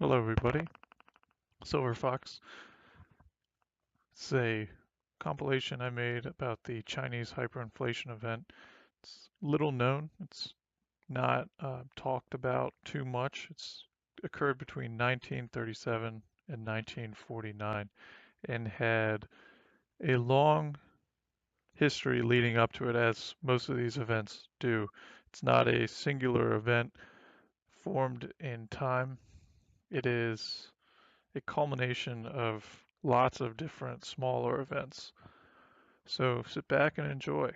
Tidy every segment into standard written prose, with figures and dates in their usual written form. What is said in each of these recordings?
Hello, everybody. Silver Fox. It's a compilation I made about the Chinese hyperinflation event. It's little known. It's not talked about too much. It's occurred between 1937 and 1949 and had a long history leading up to it, as most of these events do. It's not a singular event formed in time. It is a culmination of lots of different smaller events. So sit back and enjoy.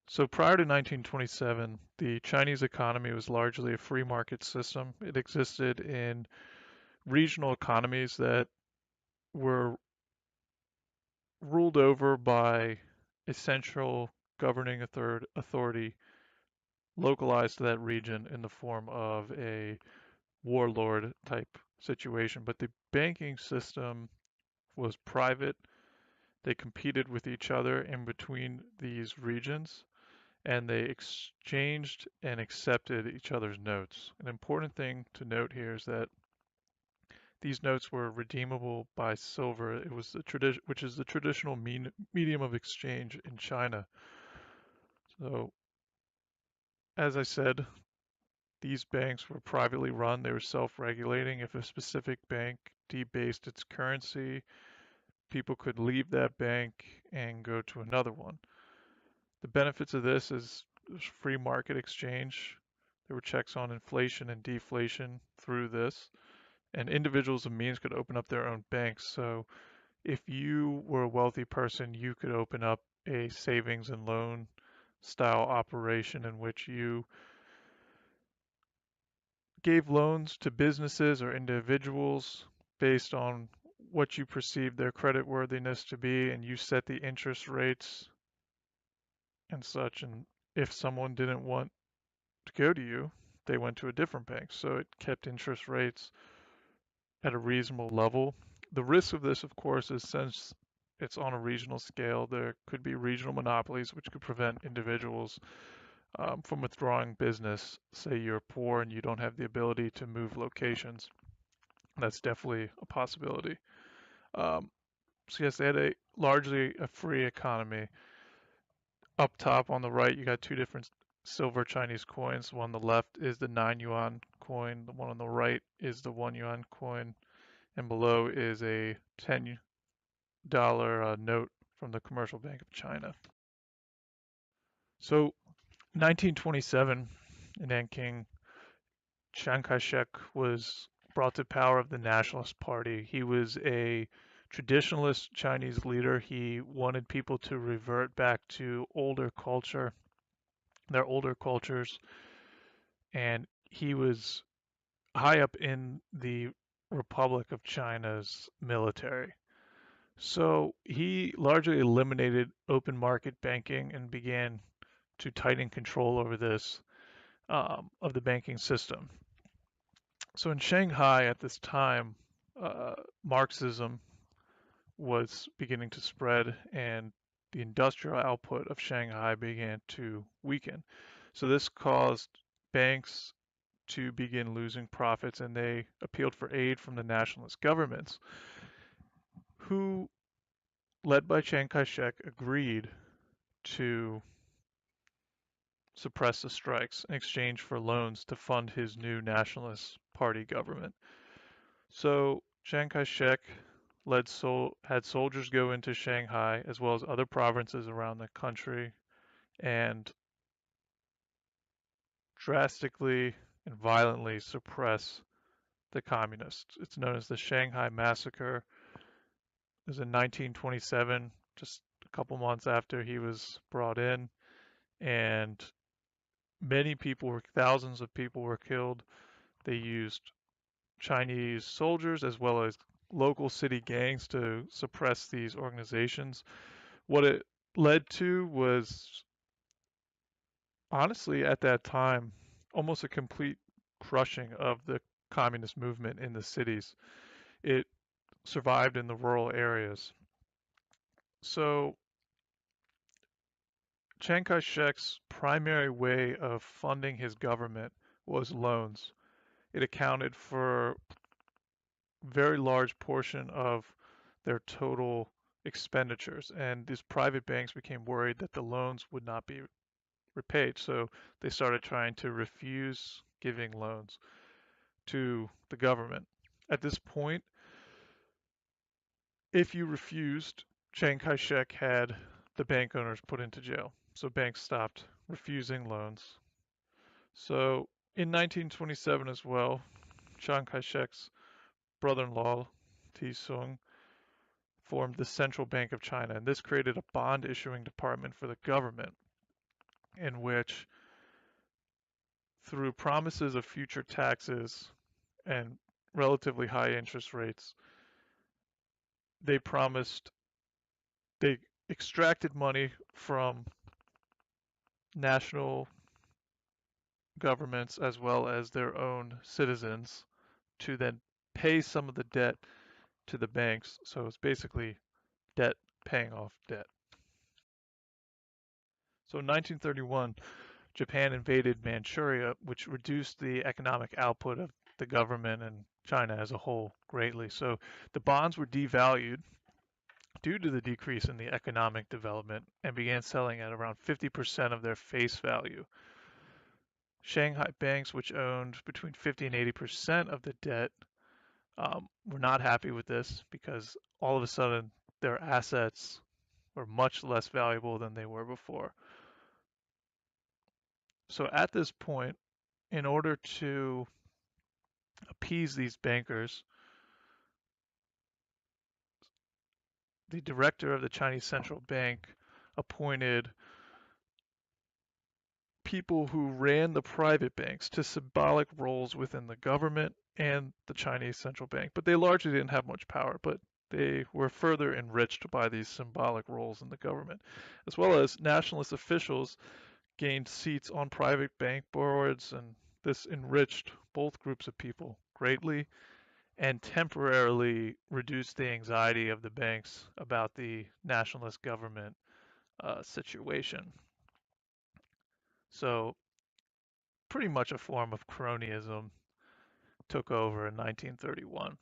So prior to 1927, the Chinese economy was largely a free market system. It existed in regional economies that were ruled over by a central governing authority localized to that region in the form of a warlord type situation. But the banking system was private. They competed with each other in between these regions, and they exchanged and accepted each other's notes. An important thing to note here is that these notes were redeemable by silver. It was the tradition, which is the traditional medium of exchange in China. So, as I said, these banks were privately run. They were self-regulating. If a specific bank debased its currency, people could leave that bank and go to another one. The benefits of this is free market exchange. There were checks on inflation and deflation through this, and individuals of means could open up their own banks. So if you were a wealthy person, you could open up a savings and loan style operation in which you gave loans to businesses or individuals based on what you perceived their credit worthiness to be, and you set the interest rates and such. And if someone didn't want to go to you, they went to a different bank. So it kept interest rates at a reasonable level. The risk of this, of course, is since it's on a regional scale, there could be regional monopolies which could prevent individuals from withdrawing business. Say you're poor and you don't have the ability to move locations. That's definitely a possibility. Um, so yes, they had a largely a free economy. Up top on the right, you got two different silver Chinese coins. One on the left is the 9 yuan coin. The one on the right is the 1 yuan coin. And below is a $10 note from the Commercial Bank of China. So 1927 in Nanking, Chiang Kaishek was brought to power of the Nationalist Party. He was a traditionalist Chinese leader. He wanted people to revert back to older culture, their older cultures, and he was high up in the Republic of China's military. So he largely eliminated open market banking and began to tighten control over this of the banking system. So in Shanghai at this time, Marxism was beginning to spread and the industrial output of Shanghai began to weaken. So this caused banks to begin losing profits and they appealed for aid from the nationalist governments, who, led by Chiang Kai-shek, agreed to suppress the strikes in exchange for loans to fund his new Nationalist Party government. So Chiang Kai-shek had soldiers go into Shanghai as well as other provinces around the country and drastically and violently suppress the communists. It's known as the Shanghai Massacre. It was in 1927, just a couple months after he was brought in, and thousands of people were killed. They used Chinese soldiers as well as local city gangs to suppress these organizations. What it led to was, honestly, at that time, almost a complete crushing of the communist movement in the cities. It survived in the rural areas. So Chiang Kai-shek's primary way of funding his government was loans. It accounted for a very large portion of their total expenditures, and these private banks became worried that the loans would not be repaid, so they started trying to refuse giving loans to the government. At this point, if you refused, Chiang Kaishek had the bank owners put into jail. So banks stopped refusing loans. So in 1927 as well, Chiang Kai-shek's brother-in-law, T. Sung, formed the Central Bank of China, and this created a bond issuing department for the government in which, through promises of future taxes and relatively high interest rates, they promised they extracted money from national governments as well as their own citizens to then pay some of the debt to the banks. So it's basically debt paying off debt. So in 1931, Japan invaded Manchuria, which reduced the economic output of the government and China as a whole greatly. So the bonds were devalued due to the decrease in the economic development and began selling at around 50% of their face value. Shanghai banks, which owned between 50 and 80% of the debt, were not happy with this because all of a sudden their assets were much less valuable than they were before. So at this point, in order to appease these bankers, the director of the Chinese Central Bank appointed people who ran the private banks to symbolic roles within the government and the Chinese Central Bank. But they largely didn't have much power, but they were further enriched by these symbolic roles in the government, as well as nationalist officials gained seats on private bank boards, and this enriched both groups of people greatly and temporarily reduced the anxiety of the banks about the nationalist government situation. So, pretty much a form of cronyism took over in 1931.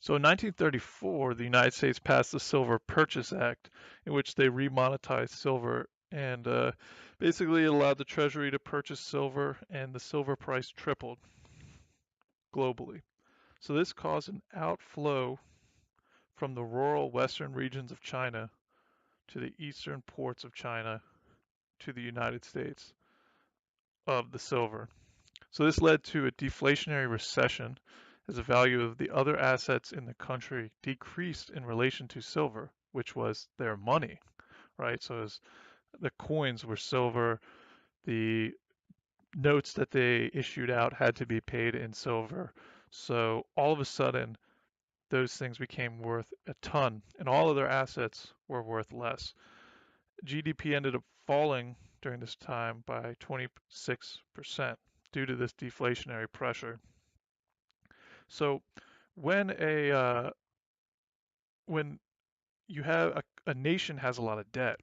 So in 1934, the United States passed the Silver Purchase Act, in which they remonetized silver and basically allowed the Treasury to purchase silver, and the silver price tripled globally. So this caused an outflow from the rural western regions of China to the eastern ports of China to the United States of the silver. So this led to a deflationary recession as the value of the other assets in the country decreased in relation to silver, which was their money, right? So as the coins were silver, the notes that they issued out had to be paid in silver. So all of a sudden, those things became worth a ton, and all other assets were worth less. GDP ended up falling during this time by 26% due to this deflationary pressure. So when a when you have a nation has a lot of debt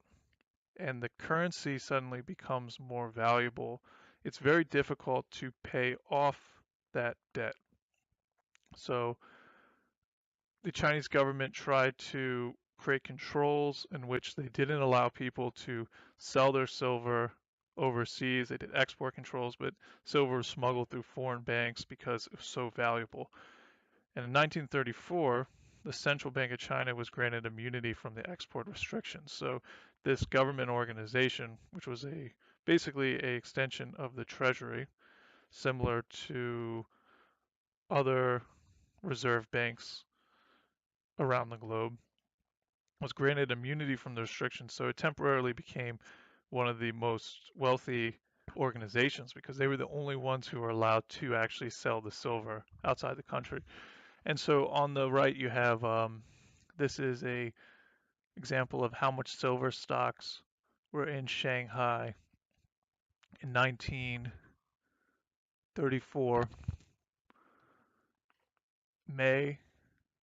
and the currency suddenly becomes more valuable, it's very difficult to pay off that debt. So the Chinese government tried to create controls in which they didn't allow people to sell their silver overseas. They did export controls, but silver was smuggled through foreign banks because it was so valuable. And in 1934, the Central Bank of China was granted immunity from the export restrictions. So this government organization, which was a basically a extension of the Treasury, similar to other reserve banks around the globe, was granted immunity from the restrictions. So it temporarily became one of the most wealthy organizations because they were the only ones who were allowed to actually sell the silver outside the country. And so on the right you have this is a example of how much silver stocks were in Shanghai in 1934, May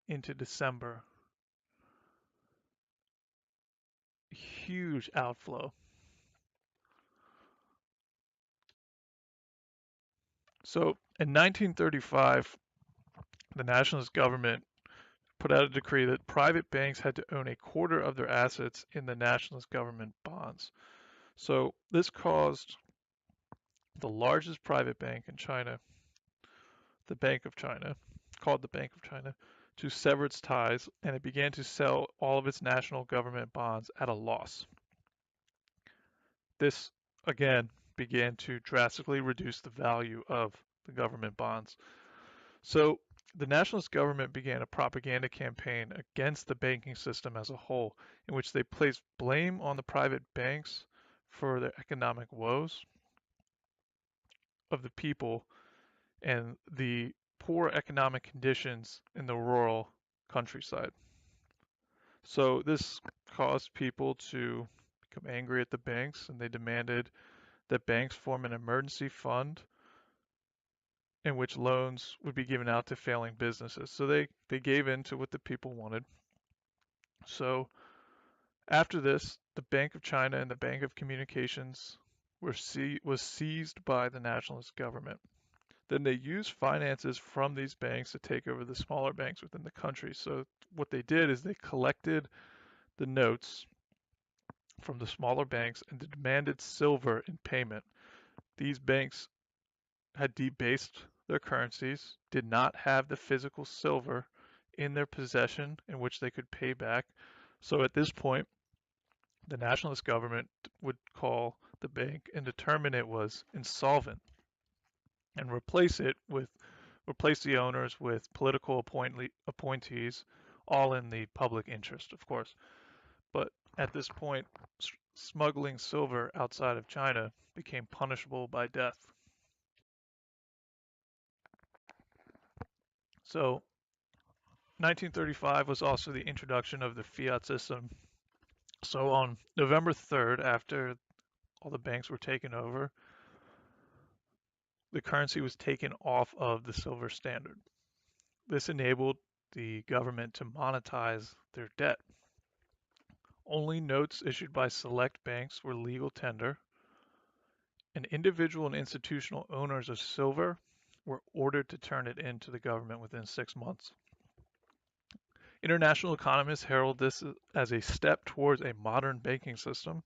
into December. Huge outflow. So in 1935, the nationalist government put out a decree that private banks had to own a quarter of their assets in the nationalist government bonds. So this caused the largest private bank in China, the Bank of China, called the Bank of China, to sever its ties, and it began to sell all of its national government bonds at a loss. This, again, began to drastically reduce the value of the government bonds. So the nationalist government began a propaganda campaign against the banking system as a whole, in which they placed blame on the private banks for the economic woes of the people and the poor economic conditions in the rural countryside. So this caused people to become angry at the banks, and they demanded that banks form an emergency fund in which loans would be given out to failing businesses. So they gave in to what the people wanted. So after this, the Bank of China and the Bank of Communications was seized by the nationalist government. Then they used finances from these banks to take over the smaller banks within the country. So what they did is they collected the notes from the smaller banks and demanded silver in payment. These banks had debased their currencies, did not have the physical silver in their possession in which they could pay back. So at this point, the nationalist government would call the bank and determine it was insolvent and replace the owners with political appointees, all in the public interest, of course. But at this point, smuggling silver outside of China became punishable by death. So 1935 was also the introduction of the fiat system. So on November 3rd, after all the banks were taken over, the currency was taken off of the silver standard. This enabled the government to monetize their debt. Only notes issued by select banks were legal tender, and individual and institutional owners of silver were ordered to turn it in to the government within 6 months. International economists herald this as a step towards a modern banking system,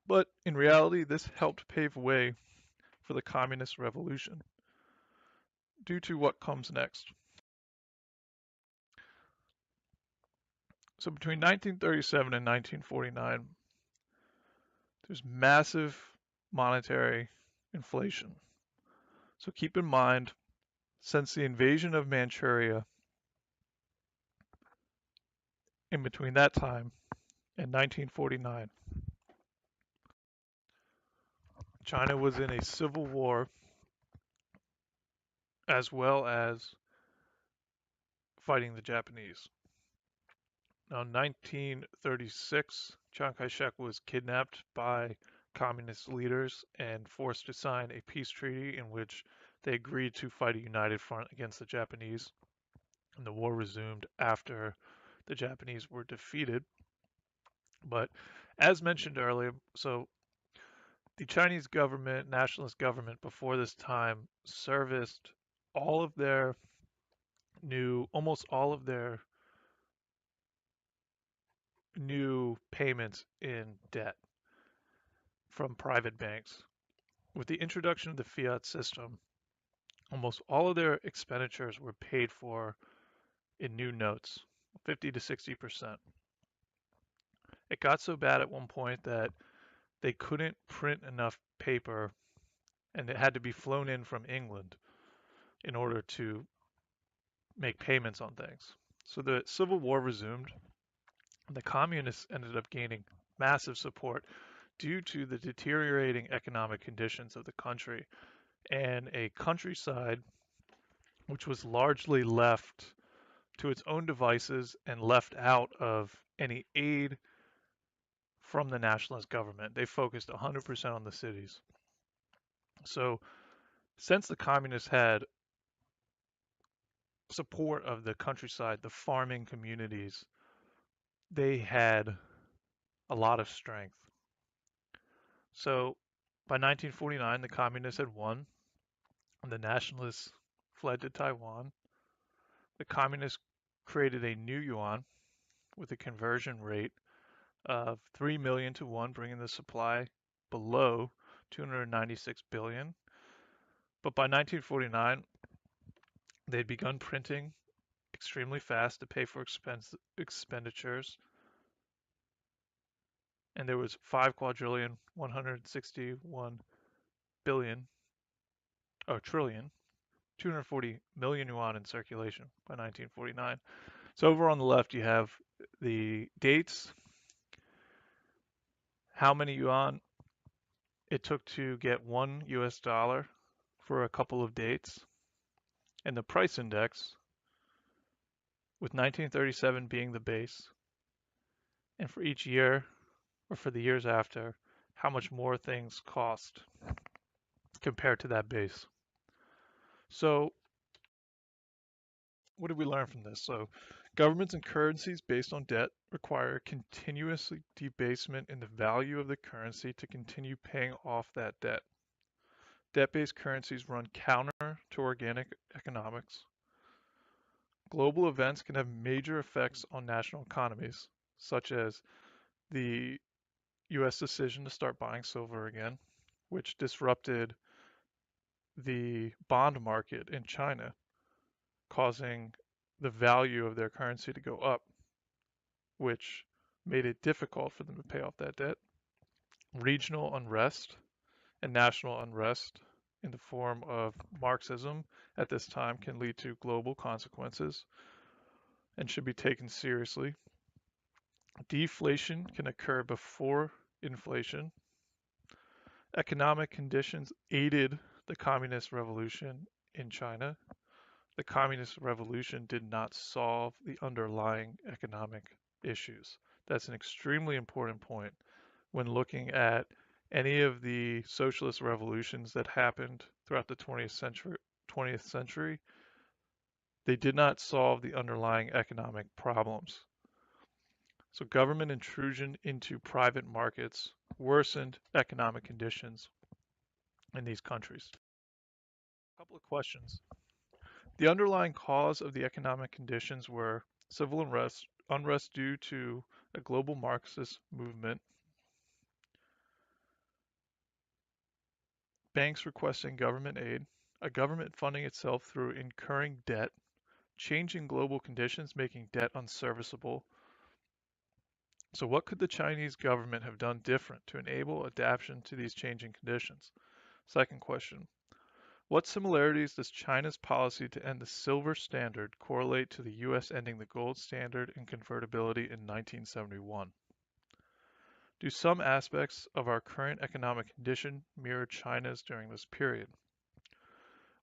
but in reality, this helped pave way for the communist revolution. Due to what comes next. So between 1937 and 1949, there's massive monetary inflation. So keep in mind, since the invasion of Manchuria, in between that time and 1949, China was in a civil war as well as fighting the Japanese. Now, in 1936, Chiang Kaishek was kidnapped by communist leaders and forced to sign a peace treaty in which they agreed to fight a united front against the Japanese. And the war resumed after the Japanese were defeated. But as mentioned earlier, so the Chinese government, nationalist government before this time serviced all of their almost all of their new payments in debt from private banks. With the introduction of the fiat system, almost all of their expenditures were paid for in new notes, 50 to 60%. It got so bad at one point that they couldn't print enough paper and it had to be flown in from England in order to make payments on things. So the Civil War resumed. And the communists ended up gaining massive support due to the deteriorating economic conditions of the country and a countryside which was largely left to its own devices and left out of any aid from the nationalist government. They focused 100% on the cities. So, since the communists had support of the countryside, the farming communities, they had a lot of strength. So, by 1949, the communists had won, The nationalists fled to Taiwan. The communists created a new yuan with a conversion rate of 3 million to 1, bringing the supply below 296 billion. But by 1949, they'd begun printing extremely fast to pay for expenditures, and there was 5 quadrillion 161 billion or trillion 240 million yuan in circulation by 1949. So over on the left you have the dates, how many yuan it took to get $1 for a couple of dates, and the price index, with 1937 being the base, and for each year, or for the years after, how much more things cost compared to that base. So what did we learn from this? So governments and currencies based on debt require continuous debasement in the value of the currency to continue paying off that debt. Debt-based currencies run counter to organic economics. Global events can have major effects on national economies, such as the US decision to start buying silver again, which disrupted the bond market in China, causing the value of their currency to go up, which made it difficult for them to pay off that debt. Regional unrest and national unrest in the form of Marxism at this time can lead to global consequences and should be taken seriously. Deflation can occur before inflation. Economic conditions aided the communist revolution in China. The communist revolution did not solve the underlying economic issues. That's an extremely important point when looking at any of the socialist revolutions that happened throughout the 20th century. They did not solve the underlying economic problems. So government intrusion into private markets worsened economic conditions in these countries. A couple of questions. The underlying cause of the economic conditions were civil unrest due to a global Marxist movement, banks requesting government aid, a government funding itself through incurring debt, changing global conditions making debt unserviceable. So what could the Chinese government have done different to enable adaptation to these changing conditions? Second question. What similarities does China's policy to end the silver standard correlate to the US ending the gold standard and convertibility in 1971? Do some aspects of our current economic condition mirror China's during this period?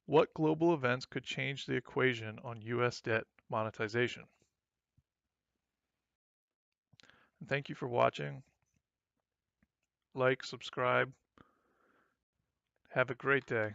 What global events could change the equation on US debt monetization? And thank you for watching. Like, subscribe. Have a great day.